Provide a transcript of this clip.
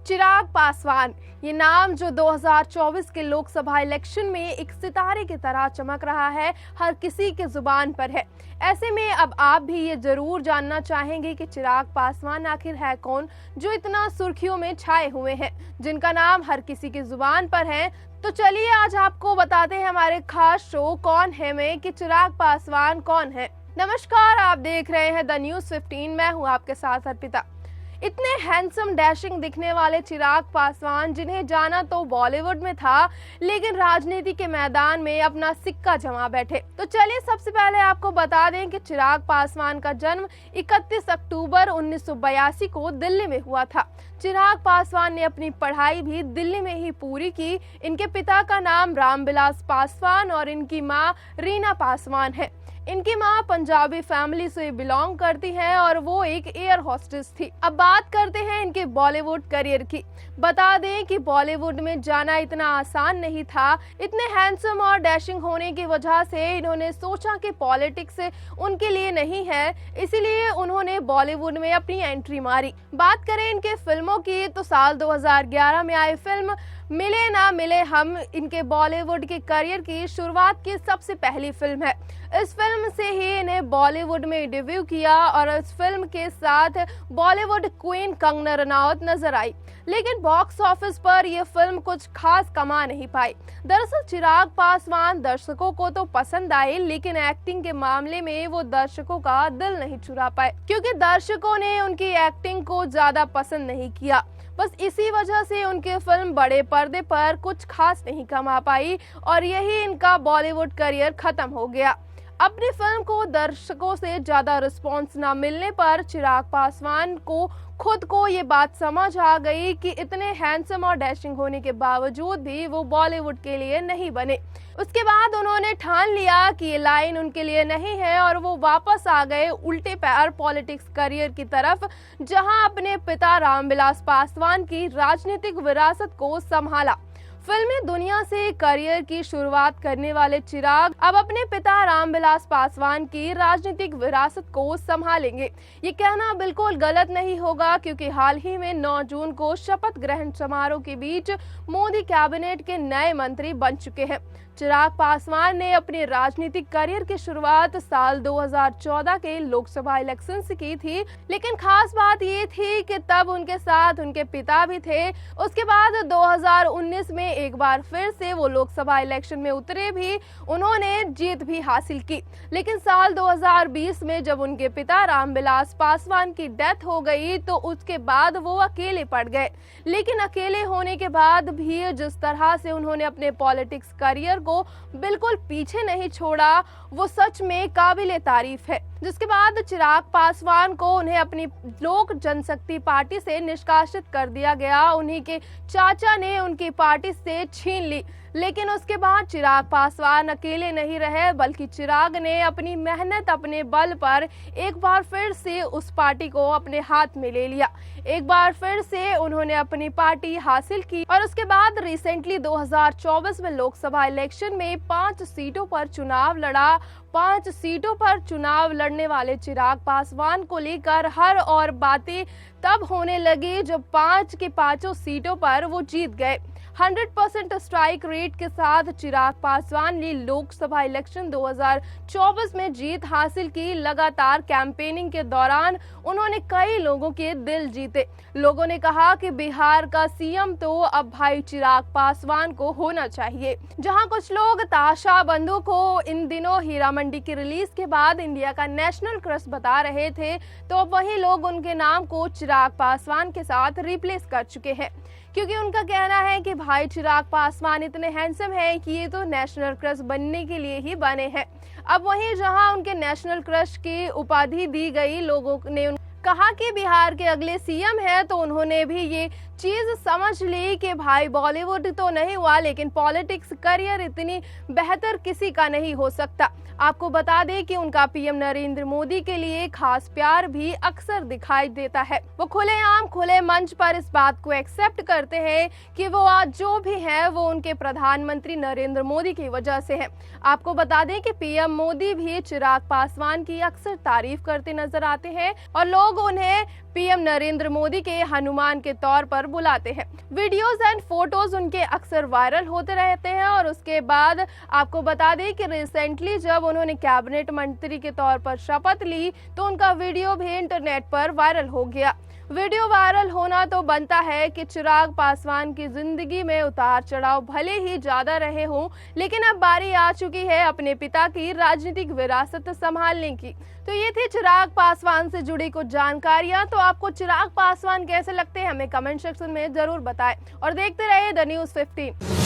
चिराग पासवान, ये नाम जो 2024 के लोकसभा इलेक्शन में एक सितारे की तरह चमक रहा है, हर किसी के जुबान पर है। ऐसे में अब आप भी ये जरूर जानना चाहेंगे कि चिराग पासवान आखिर है कौन, जो इतना सुर्खियों में छाए हुए हैं, जिनका नाम हर किसी की जुबान पर है। तो चलिए आज आपको बताते हैं हमारे खास शो कौन है में कि चिराग पासवान कौन है। नमस्कार, आप देख रहे हैं द न्यूज़ 15। मैं हूं आपके साथ अर्पिता। इतने हैंडसम डैशिंग दिखने वाले चिराग पासवान, जिन्हें जाना तो बॉलीवुड में था, लेकिन राजनीति के मैदान में अपना सिक्का जमा बैठे। तो चलिए सबसे पहले आपको बता दें कि चिराग पासवान का जन्म 31 अक्टूबर 1982 को दिल्ली में हुआ था। चिराग पासवान ने अपनी पढ़ाई भी दिल्ली में ही पूरी की। इनके पिता का नाम रामविलास पासवान और इनकी मां रीना पासवान है। इनकी मां पंजाबी फैमिली से बिलोंग करती हैं और वो एक एयर होस्टेस थी। अब बात करते हैं इनके बॉलीवुड करियर की। बता दें कि बॉलीवुड में जाना इतना आसान नहीं था। इतने हैंडसम और डैशिंग होने की वजह से इन्होंने सोचा कि पॉलिटिक्स उनके लिए नहीं है, इसीलिए उन्होंने बॉलीवुड में अपनी एंट्री मारी। बात करें इनके फिल्मों की तो साल 2011 में आई फिल्म मिले ना मिले हम इनके बॉलीवुड के करियर की शुरुआत की सबसे पहली फिल्म है। इस फिल्म से ही इन्हें बॉलीवुड में डेब्यू किया और इस फिल्म के साथ बॉलीवुड क्वीन कंगना रनौत नजर आई, लेकिन बॉक्स ऑफिस पर यह फिल्म कुछ खास कमा नहीं पाई। दरअसल चिराग पासवान दर्शकों को तो पसंद आई, लेकिन एक्टिंग के मामले में वो दर्शकों का दिल नहीं चुरा पाए, क्योंकि दर्शकों ने उनकी एक्टिंग को ज्यादा पसंद नहीं किया। बस इसी वजह से उनकी फिल्म बड़े पर्दे पर कुछ खास नहीं कमा पाई और यही इनका बॉलीवुड करियर खत्म हो गया। अपनी फिल्म को दर्शकों से ज्यादा रिस्पांस न मिलने पर चिराग पासवान को खुद को ये बात समझ आ गई कि इतने हैंडसम और डैशिंग होने के बावजूद भी वो बॉलीवुड के लिए नहीं बने। उसके बाद उन्होंने ठान लिया कि ये लाइन उनके लिए नहीं है और वो वापस आ गए उल्टे पैर पॉलिटिक्स करियर की तरफ, जहां अपने पिता रामविलास पासवान की राजनीतिक विरासत को संभाला। फिल्मी दुनिया से करियर की शुरुआत करने वाले चिराग अब अपने पिता रामविलास पासवान की राजनीतिक विरासत को संभालेंगे। ये कहना बिल्कुल गलत नहीं होगा, क्योंकि हाल ही में 9 जून को शपथ ग्रहण समारोह के बीच मोदी कैबिनेट के नए मंत्री बन चुके हैं। चिराग पासवान ने अपने राजनीतिक करियर की शुरुआत साल 2014 के लोकसभा इलेक्शन से की थी, लेकिन खास बात ये थी कि तब उनके साथ उनके पिता भी थे। उसके बाद 2019 में एक बार फिर से वो लोकसभा इलेक्शन में उतरे भी, उन्होंने जीत भी हासिल की। लेकिन साल 2020 में जब उनके पिता रामविलास पासवान की डेथ हो गई तो उसके बाद वो अकेले पड़ गए। लेकिन अकेले होने के बाद भी जिस तरह से उन्होंने अपने पॉलिटिक्स करियर को बिल्कुल पीछे नहीं छोड़ा, वो सच में काबिले तारीफ है। जिसके बाद चिराग पासवान को उन्हें अपनी लोक जनशक्ति पार्टी से निष्कासित कर दिया गया। उन्हीं के चाचा ने उनकी पार्टी से छीन ली। लेकिन उसके बाद चिराग पासवान अकेले नहीं रहे, बल्कि चिराग ने अपनी मेहनत अपने बल पर एक बार फिर से उस पार्टी को अपने हाथ में ले लिया। एक बार फिर से उन्होंने अपनी पार्टी हासिल की और उसके बाद रिसेंटली 2024 में लोकसभा इलेक्शन में 5 सीटों पर चुनाव लड़ा। 5 सीटों पर चुनाव लड़ने वाले चिराग पासवान को लेकर हर और बातें तब होने लगी जब 5 की 5 सीटों पर वो जीत गए। 100% स्ट्राइक रेट के साथ चिराग पासवान ने लोकसभा इलेक्शन 2024 में जीत हासिल की। लगातार कैंपेनिंग के दौरान उन्होंने कई लोगों के दिल जीते। लोगों ने कहा कि बिहार का सीएम तो अब भाई चिराग पासवान को होना चाहिए। जहां कुछ लोग ताशा बंधु को इन दिनों हीरा मंडी की रिलीज के बाद इंडिया का नेशनल क्रश बता रहे थे, तो अब वही लोग उनके नाम को चिराग पासवान के साथ रिप्लेस कर चुके हैं, क्योंकि उनका कहना है कि भाई चिराग पासवान इतने हैंडसम हैं कि ये तो नेशनल क्रश बनने के लिए ही बने हैं। अब वहीं जहां उनके नेशनल क्रश की उपाधि दी गई, लोगों ने कहा कि बिहार के अगले सीएम है, तो उन्होंने भी ये चीज समझ ली कि भाई बॉलीवुड तो नहीं हुआ, लेकिन पॉलिटिक्स करियर इतनी बेहतर किसी का नहीं हो सकता। आपको बता दें कि उनका पीएम नरेंद्र मोदी के लिए खास प्यार भी अक्सर दिखाई देता है। वो खुलेआम खुले मंच पर इस बात को एक्सेप्ट करते हैं कि वो आज जो भी है वो उनके प्रधानमंत्री नरेंद्र मोदी की वजह से है। आपको बता दें कि पीएम मोदी भी चिराग पासवान की अक्सर तारीफ करते नजर आते हैं और लोग उन्हें पीएम नरेंद्र मोदी के हनुमान के तौर पर बुलाते हैं। वीडियोस एंड फोटोज उनके अक्सर वायरल होते रहते हैं और उसके बाद आपको बता दें कि रिसेंटली जब उन्होंने कैबिनेट मंत्री के तौर पर शपथ ली तो उनका वीडियो भी इंटरनेट पर वायरल हो गया। वीडियो वायरल होना तो बनता है कि चिराग पासवान की जिंदगी में उतार चढ़ाव भले ही ज्यादा रहे हों, लेकिन अब बारी आ चुकी है अपने पिता की राजनीतिक विरासत संभालने की। तो ये थी चिराग पासवान से जुड़ी कुछ जानकारियां। तो आपको चिराग पासवान कैसे लगते हैं हमें कमेंट सेक्शन में जरूर बताएं और देखते रहिए द न्यूज़ 15।